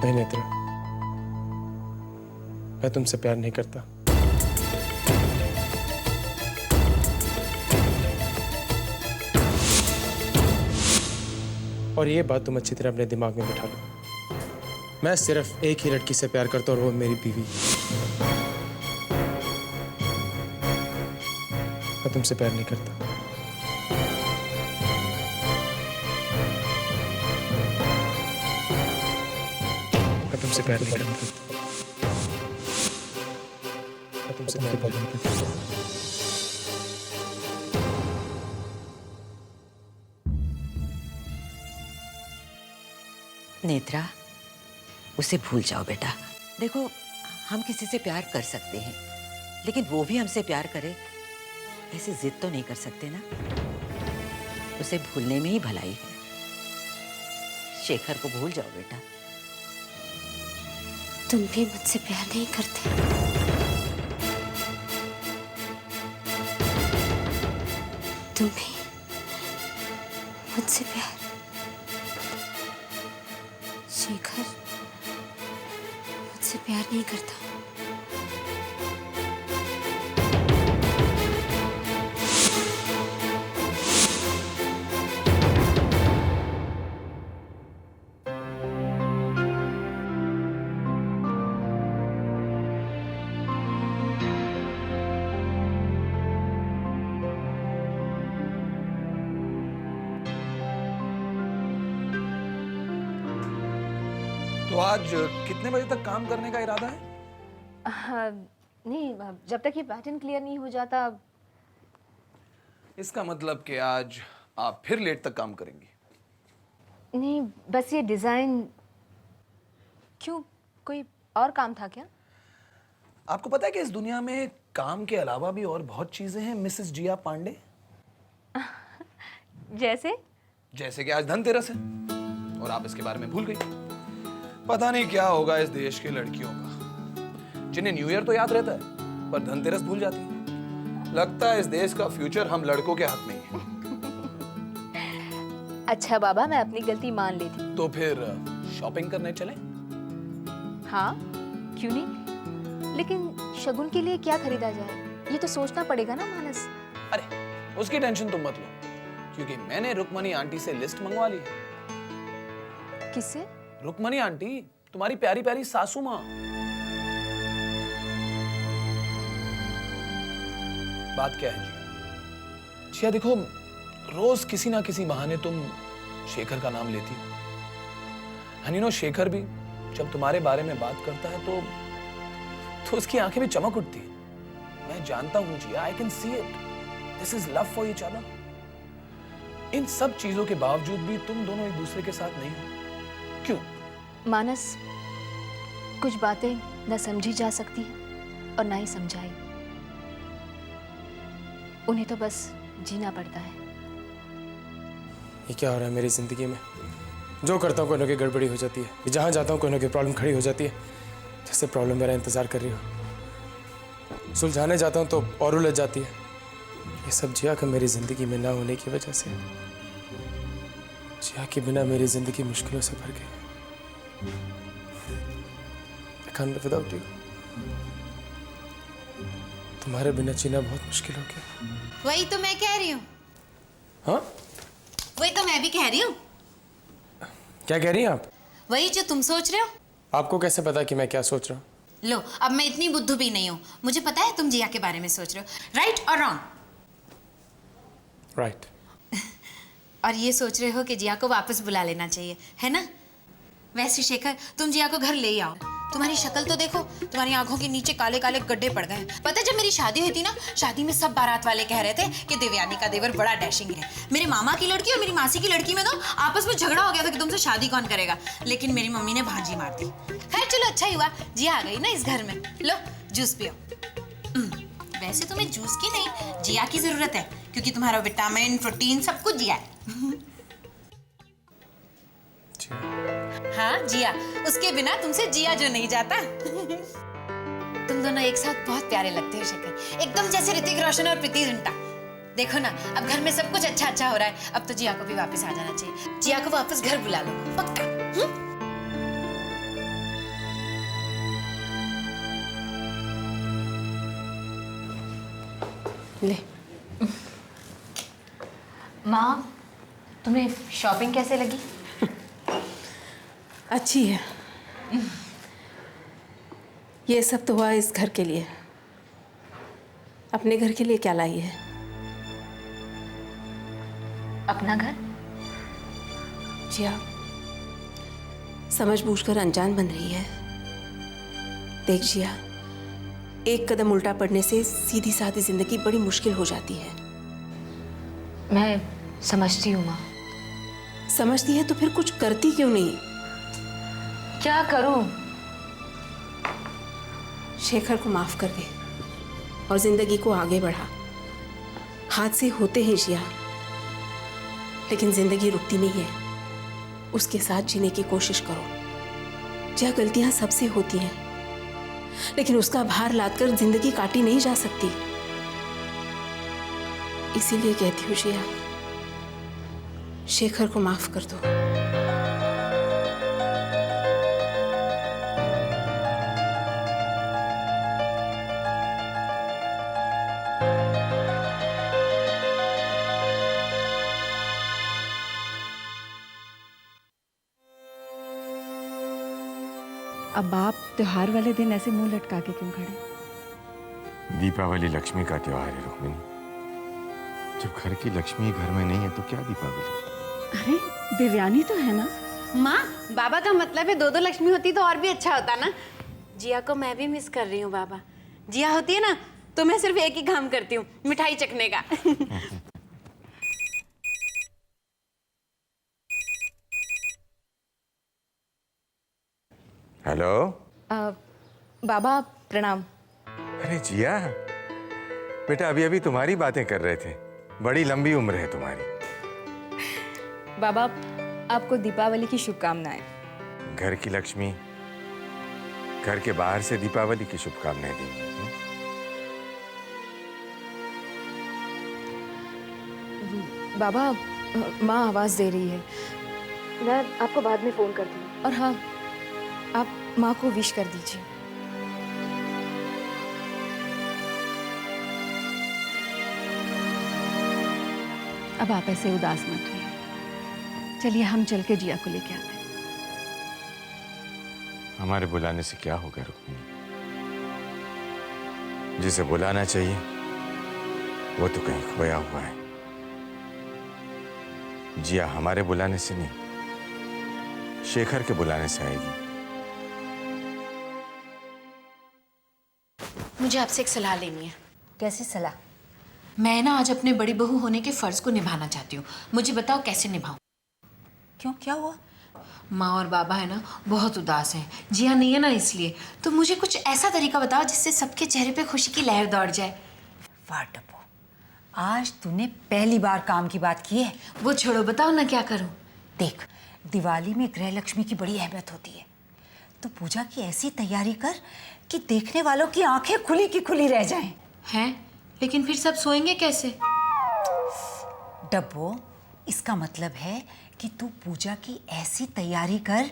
नहीं नेत्रा, मैं तुमसे प्यार नहीं करता। और ये बात तुम अच्छी तरह अपने दिमाग में बिठा लो। मैं सिर्फ एक ही लड़की से प्यार करता हूँ और वो मेरी बीवी। मैं तुमसे प्यार नहीं करता। मैं तुमसे प्यार नहीं करता। मैं तुमसे प्यार नहीं करता। नेत्रा, उसे भूल जाओ बेटा। देखो, हम किसी से प्यार कर सकते हैं, लेकिन वो भी हमसे प्यार करे ऐसे जिद तो नहीं कर सकते ना। उसे भूलने में ही भलाई है। शेखर को भूल जाओ बेटा। तुम भी मुझसे प्यार नहीं करते। तुम भी मुझसे प्यार। शेखर मुझसे प्यार नहीं करता। तो आज कितने बजे तक काम करने का इरादा है? नहीं, जब तक ये पैटर्न क्लियर नहीं हो जाता। इसका मतलब कि आज आप फिर लेट तक काम करेंगी? नहीं, बस ये डिजाइन। क्यों, कोई और काम था क्या? आपको पता है कि इस दुनिया में काम के अलावा भी और बहुत चीजें हैं मिसेस जिया पांडे। जैसे जैसे कि आज धनतेरस है और आप इसके बारे में भूल गई। पता नहीं क्या होगा इस देश की लड़कियों का, जिन्हें न्यू ईयर तो याद रहता है पर धनतेरस भूल जाती है। लगता है इस देश का फ्यूचर हम लड़कों के हाथ में ही है। अच्छा बाबा, मैं अपनी गलती मान लेती। तो फिर शॉपिंग करने चलें? हाँ, क्यों नहीं, लेकिन शगुन के लिए क्या खरीदा जाए ये तो सोचना पड़ेगा ना मानस। अरे उसकी टेंशन तुम मत लो, क्योंकि मैंने रुक्मणी आंटी से लिस्ट मंगवा ली है। किससे? रुक्मणी आंटी, तुम्हारी प्यारी प्यारी सासू माँ। बात क्या है जिया? जिया देखो, रोज किसी ना किसी बहाने तुम शेखर का नाम लेती हो। हनीनो शेखर भी जब तुम्हारे बारे में बात करता है तो उसकी आंखें भी चमक उठती है। मैं जानता हूं Jiya, I can see it. This is love for each other. इन सब चीजों के बावजूद भी तुम दोनों एक दूसरे के साथ नहीं हो, क्यों? मानस, कुछ बातें न समझी जा सकती है और ना ही समझाई। उन्हें तो बस जीना पड़ता है। ये क्या हो रहा है मेरी जिंदगी में? जो करता हूँ कोई ना कोई गड़बड़ी हो जाती है। जहाँ जाता हूँ कोई ना कोई प्रॉब्लम खड़ी हो जाती है, जैसे प्रॉब्लम मेरा इंतजार कर रही हो। सुलझाने जाता हूँ तो और उलझ जाती है। ये सब जिया का मेरी जिंदगी में ना होने की वजह से। जिया के बिना मेरी जिंदगी मुश्किलों से भर गई। I can't live without you. तुम्हारे बिना जीना बहुत मुश्किल हो गया। वही तो मैं कह रही हूँ। हाँ? वही तो मैं भी कह रही हूँ। क्या कह रही हैं आप? वही जो तुम सोच रहे हो। आपको कैसे पता कि मैं क्या सोच रहा हूँ? लो, अब मैं इतनी बुद्धू भी नहीं हूँ। मुझे पता है तुम जिया के बारे में सोच रहे हो, राइट और रॉन्ग? राइट। और ये सोच रहे हो कि जिया को वापस बुला लेना चाहिए, है ना? वैसे शेखर, तुम जिया को घर ले आओ। तुम्हारी शक्ल तो देखो, तुम्हारी आंखों के नीचे काले काले गड्ढे पड़ गए। पता है जब मेरी शादी हुई थी ना, शादी में सब बारात वाले कह रहे थे कि देवयानी का देवर बड़ा डैशिंग है। मेरे मामा की लड़की और मेरी मासी की लड़की में तो आपस में झगड़ा हो गया था कि तुमसे शादी कौन करेगा, लेकिन मेरी मम्मी ने भांजी मार दी। खैर चलो, अच्छा ही हुआ जिया आ गई ना इस घर में। लो जूस पियो। वैसे तुम्हें जूस की नहीं, जिया की जरूरत है, क्योंकि तुम्हारा विटामिन प्रोटीन सब कुछ जिया है। हाँ जिया, उसके बिना तुमसे जिया जो नहीं जाता। तुम दोनों एक साथ बहुत प्यारे लगते हो शेखर, एकदम जैसे ऋतिक रोशन और प्रीति जिंटा। देखो ना, अब घर में सब कुछ अच्छा अच्छा हो रहा है। अब तो जिया को भी वापस आ जाना चाहिए। जिया को वापस घर बुला लो, पक्का। ले। माँ, तुम्हें शॉपिंग कैसे लगी? अच्छी है। ये सब तो हुआ इस घर के लिए। अपने घर के लिए क्या लाई है? अपना घर? जिया, समझ बूझकर अनजान बन रही है। देख जिया, एक कदम उल्टा पड़ने से सीधी सादी जिंदगी बड़ी मुश्किल हो जाती है। मैं समझती हूँ माँ। समझती है तो फिर कुछ करती क्यों नहीं? क्या करूँ? शेखर को माफ कर दे और जिंदगी को आगे बढ़ा। हादसे होते हैं जिया, लेकिन जिंदगी रुकती नहीं है। उसके साथ जीने की कोशिश करो। जिया, गलतियां सबसे होती हैं, लेकिन उसका भार लादकर जिंदगी काटी नहीं जा सकती। इसीलिए कहती हूँ जिया, शेखर को माफ कर दो। अब आप त्योहार वाले दिन ऐसे मुंह लटका के क्यों खड़े? दीपावली लक्ष्मी का त्योहार है रुक्मिणी। जब घर की लक्ष्मी घर में नहीं है तो क्या दीपावली? अरे देवयानी तो है ना। माँ, बाबा का मतलब है 2-2 लक्ष्मी होती तो और भी अच्छा होता ना। जिया को मैं भी मिस कर रही हूँ बाबा। जिया होती है ना तो मैं सिर्फ एक ही काम करती हूँ, मिठाई चखने का। हेलो। बाबा प्रणाम। अरे जिया, बेटा अभी अभी तुम्हारी बातें कर रहे थे। बड़ी लंबी उम्र है तुम्हारी। बाबा, आपको दीपावली की शुभकामनाएं। घर की लक्ष्मी घर के बाहर से दीपावली की शुभकामनाएं देंगी। बाबा, माँ आवाज दे रही है। मैं आपको बाद में फोन करती हूँ। और हाँ, आप माँ को विश कर दीजिए। अब आप ऐसे उदास मत होइए। चलिए हम चल के जिया को लेके आते हैं। हमारे बुलाने से क्या होगा रुक्मिणी? जिसे बुलाना चाहिए वो तो कहीं खोया हुआ है। जिया हमारे बुलाने से नहीं, शेखर के बुलाने से आएगी। मुझे आपसे एक सलाह लेनी है। कैसी सलाह? मैं ना आज अपने बड़ी बहू होने के फर्ज को निभाना चाहती हूँ। मुझे बताओ कैसे निभाऊं? क्यों, क्या हुआ? माँ और बाबा है ना बहुत उदास हैं। जिया नहीं है ना इसलिए। तो मुझे कुछ ऐसा तरीका बताओ जिससे सबके चेहरे पे खुशी की लहर दौड़ जाए। वाह डब्बू, आज तूने पहली बार काम की बात की है। वो छोड़ो, बताओ ना क्या करूं। देख, दिवाली में गृह लक्ष्मी की बड़ी अहमियत होती है, तो पूजा की ऐसी तैयारी कर कि देखने वालों की आंखें खुली की खुली रह जाएं। हैं? लेकिन फिर सब सोएंगे कैसे? डब्बो, इसका मतलब है कि तू पूजा की ऐसी तैयारी कर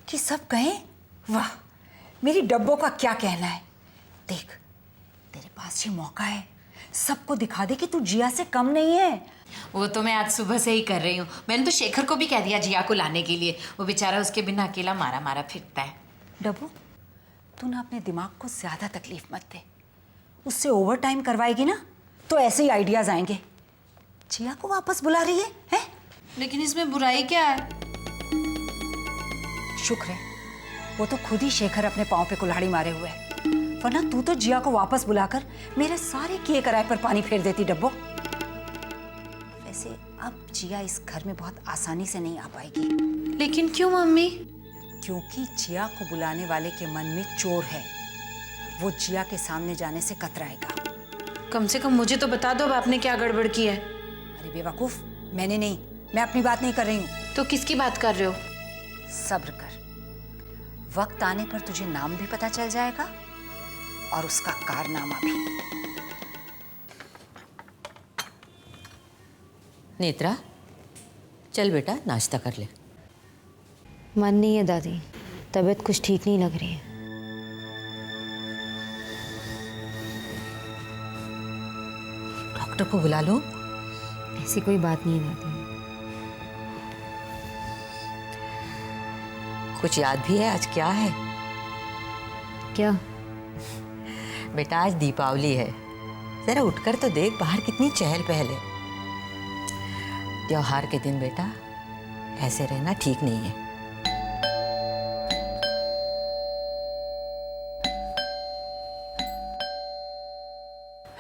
कि सब कहें, वाह मेरी डब्बो का क्या कहना है। देख, तेरे पास ये मौका है, सबको दिखा दे कि तू जिया से कम नहीं है। वो तो मैं आज सुबह से ही कर रही हूँ। मैंने तो शेखर को भी कह दिया जिया को लाने के लिए। वो बेचारा उसके बिना अकेला मारा मारा फिरता है। डब्बू, तू ना अपने दिमाग को ज्यादा तकलीफ मत दे। उससे ओवर टाइम करवाएगी ना तो ऐसे ही आइडियाज आएंगे। जिया को वापस बुला रही है? लेकिन इसमें बुराई क्या है? शुक्र है वो तो खुद ही शेखर अपने पाँव पे कुल्हाड़ी मारे हुए है, वरना तू तो जिया को वापस बुलाकर मेरे सारे किए कराए पर पानी फेर देती डब्बो। वैसे अब जिया इस घर में बहुत आसानी से नहीं आ पाएगी। लेकिन क्यों मम्मी? क्योंकि जिया को बुलाने वाले के मन में चोर है। वो जिया के सामने जाने से कतराएगा। कम से कम मुझे तो बता दो अब आपने क्या गड़बड़ की है। अरे बेवकूफ, मैंने नहीं, मैं अपनी बात नहीं कर रही हूँ। तो किसकी बात कर रहे हो? सब्र कर, वक्त आने पर तुझे नाम भी पता चल जाएगा और उसका कारनामा भी। नेत्रा, चल बेटा नाश्ता कर ले। मन नहीं है दादी, तबीयत कुछ ठीक नहीं लग रही है। डॉक्टर को बुला लो। ऐसी कोई बात नहीं है दादी। कुछ याद भी है आज क्या है? क्या? बेटा आज दीपावली है, जरा उठकर तो देख बाहर कितनी चहल पहल है। त्योहार के दिन बेटा ऐसे रहना ठीक नहीं है।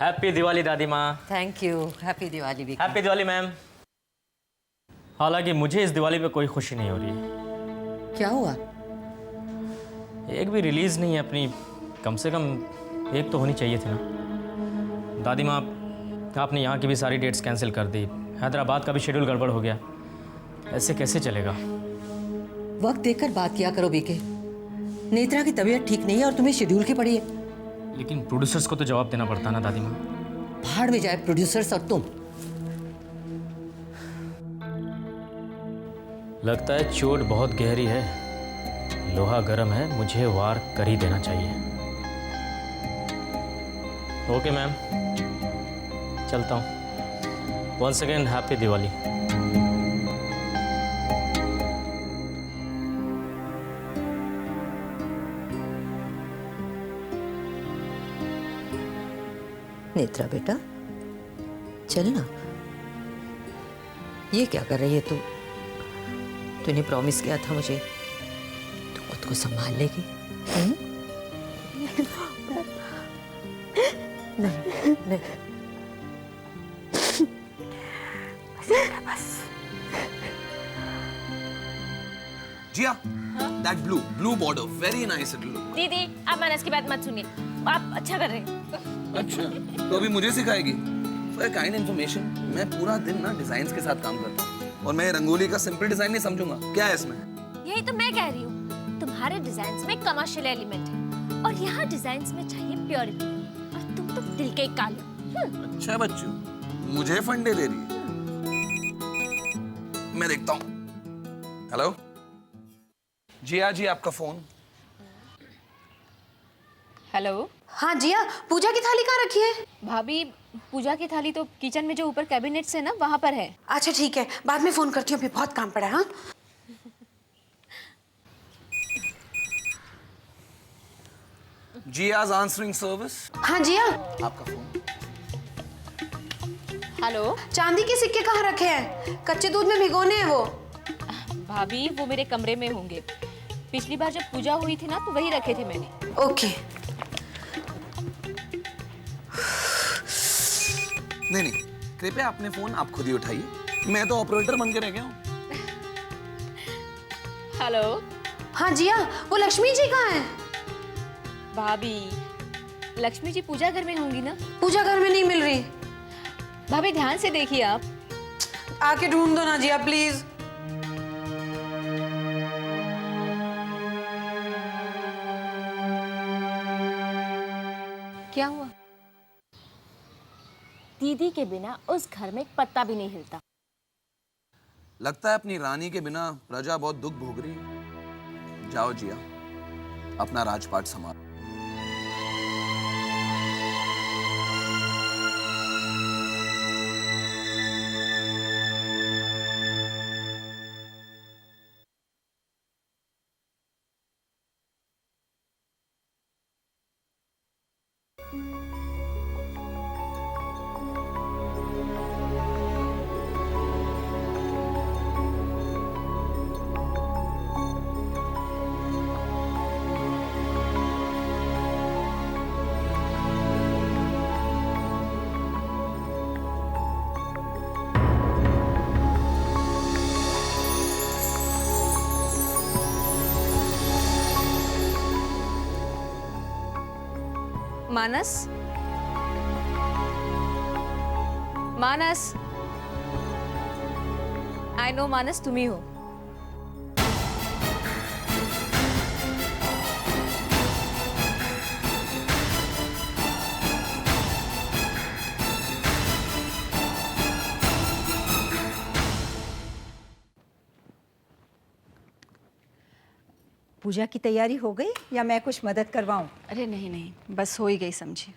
हैप्पी दिवाली दादी माँ। Thank you. हैप्पी दिवाली भी। Happy Diwali ma'am. हालांकि मुझे इस दिवाली पे कोई खुशी नहीं हो रही है। क्या हुआ? एक भी रिलीज नहीं है अपनी, कम से कम एक तो होनी चाहिए थी ना। दादी माँ आपने यहाँ की भी सारी डेट्स कैंसिल कर दी, हैदराबाद का भी शेड्यूल गड़बड़ हो गया, ऐसे कैसे चलेगा? वक्त देखकर बात किया करो बीके। नेत्रा की तबीयत ठीक नहीं है और तुम्हें शेड्यूल की पड़ी है। लेकिन प्रोड्यूसर्स को तो जवाब देना पड़ता ना दादी माँ। भाड़ में जाए प्रोड्यूसर्स और तुम। लगता है चोट बहुत गहरी है, लोहा गर्म है, मुझे वार कर ही देना चाहिए। ओके मैम, चलता हूँ। Once again happy Diwali. Netra बेटा चल ना। ये क्या कर रही है तू? तूने प्रॉमिस किया था मुझे तू खुद को संभाल लेगी। नहीं नहीं बस। जिया, that blue border, very nice it look. दीदी आप मानस की बात मत सुनिए, आप अच्छा कर रहे हैं। अच्छा, तो अभी मुझे सिखाएगी? For a kind information, मैं पूरा दिन ना डिजाइन्स के साथ काम करता हूँ और मैं रंगोली का सिंपल डिजाइन नहीं समझूंगा। क्या है इसमें? यही तो मैं कह रही हूँ, तुम्हारे डिजाइन्स में कमर्शियल एलिमेंट है और यहाँ डिजाइन्स में चाहिए प्योरिटी, और तुम तो दिल के काले। अच्छा बच्चू, मुझे फंडे दे रही है। मैं देखता हूँ। हेलो जिया जी, आपका फोन। हेलो। हाँ जिया, पूजा की थाली कहाँ रखी है? भाभी पूजा की थाली तो किचन में जो ऊपर कैबिनेट्स है ना वहाँ पर है। अच्छा ठीक है, बाद में फोन करती हूँ, अभी बहुत काम पड़ा है। हाँ जिया's answering service। हाँ जिया। आपका फोन। हेलो। चांदी के सिक्के कहाँ रखे हैं? कच्चे दूध में भिगोने हैं वो। भाभी वो मेरे कमरे में होंगे, पिछली बार जब पूजा हुई थी ना तो वही रखे थे मैंने। ओके। नहीं, कृपया अपने फोन आप खुद ही उठाइए, मैं तो ऑपरेटर बन के रह गया हूँ। हेलो। हाँ जिया, वो लक्ष्मी जी कहाँ हैं? भाभी लक्ष्मी जी पूजा घर में होंगी ना। पूजा घर में नहीं मिल रही। भाभी ध्यान से देखिए आप। आके ढूंढ दो ना जिया प्लीज। क्या हुआ? दीदी के बिना उस घर में एक पत्ता भी नहीं हिलता। लगता है अपनी रानी के बिना प्रजा बहुत दुख भोग रही है। जाओ जिया, अपना राजपाट संभालो। मानस, मानस, आई नो मानस तुम ही हो। पूजा की तैयारी हो गई या मैं कुछ मदद करवाऊं? अरे नहीं नहीं, बस हो ही गई समझिए।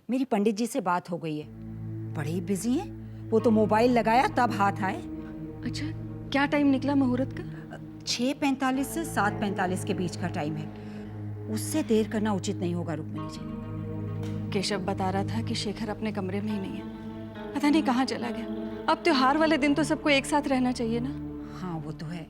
मेरी पंडित जी से बात हो गई है, बड़े ही बिजी हैं। वो तो मोबाइल लगाया तब हाथ आए। अच्छा, क्या टाइम निकला मुहूर्त का? 6:45 से 7:45 के बीच का टाइम है। उससे देर करना उचित नहीं होगा रुक्मिणी जी। केशव बता रहा था कि शेखर अपने कमरे में ही नहीं है, पता नहीं कहाँ चला गया। अब त्योहार वाले दिन तो सबको एक साथ रहना चाहिए ना। हाँ वो तो है।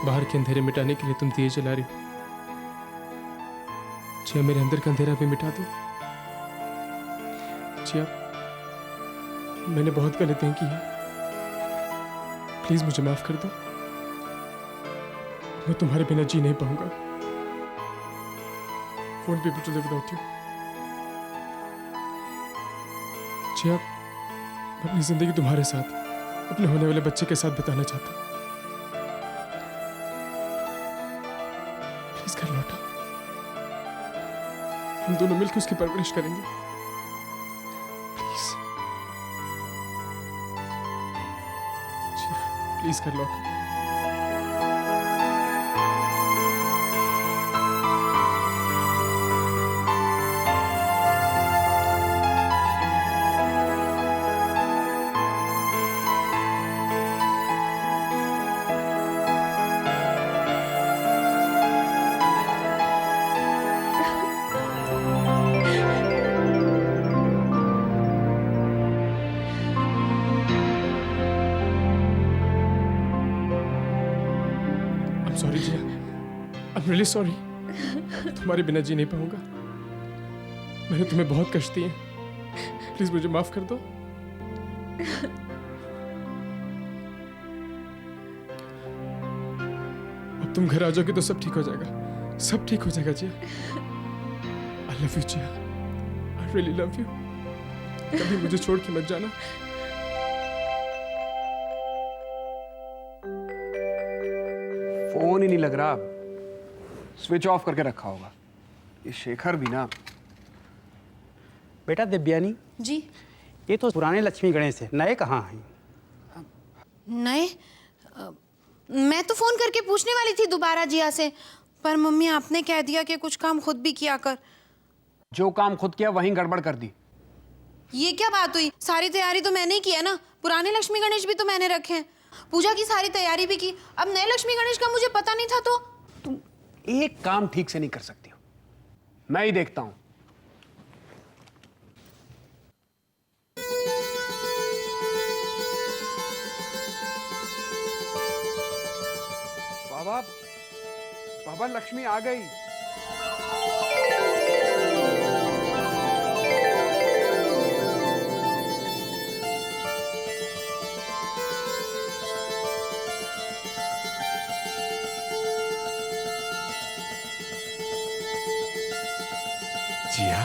बाहर के अंधेरे मिटाने के लिए तुम दिए जला रही हो। जिया, मेरे अंदर का अंधेरा भी मिटा दो। जिया, मैंने बहुत गलतियां की हैं, प्लीज मुझे माफ कर दो। मैं तुम्हारे बिना जी नहीं पाऊंगा। Won't be able to live without you। जिया, मैं अपनी जिंदगी तुम्हारे साथ, अपने होने वाले बच्चे के साथ बिताना चाहता हूँ। प्लीज घर लौटा, हम दोनों मिलकर उसकी परवरिश करेंगे। प्लीज प्लीज घर लौटा। Sorry Jiya, I am really sorry. तुम्हारे बिना जी नहीं पाऊंगा। मैंने तुम्हें बहुत कष्ट दिए, प्लीज मुझे माफ कर दो। अब तुम घर आ जाओगे तो सब ठीक हो जाएगा, सब ठीक हो जाएगा Jiya. I love you Jiya, I really love you. कभी मुझे छोड़ के मत जाना। फोन ही नहीं लग रहा, स्विच ऑफ करके रखा होगा। ये शेखर भी ना। बेटा दिव्यानी जी, ये तो पुराने लक्ष्मी गणेश है, नए कहाँ हैं? नए? मैं तो फोन करके पूछने वाली थी दोबारा जिया से, पर मम्मी आपने कह दिया कि कुछ काम खुद भी किया कर। जो काम खुद किया वहीं गड़बड़ कर दी। ये क्या बात हुई? सारी तैयारी तो मैंने ही की है ना। पुराने लक्ष्मी गणेश भी तो मैंने रखे हैं, पूजा की सारी तैयारी भी की। अब नए लक्ष्मी गणेश का मुझे पता नहीं था तो? तुम एक काम ठीक से नहीं कर सकती हो, मैं ही देखता हूं। बाबा, बाबा लक्ष्मी आ गई। जिया,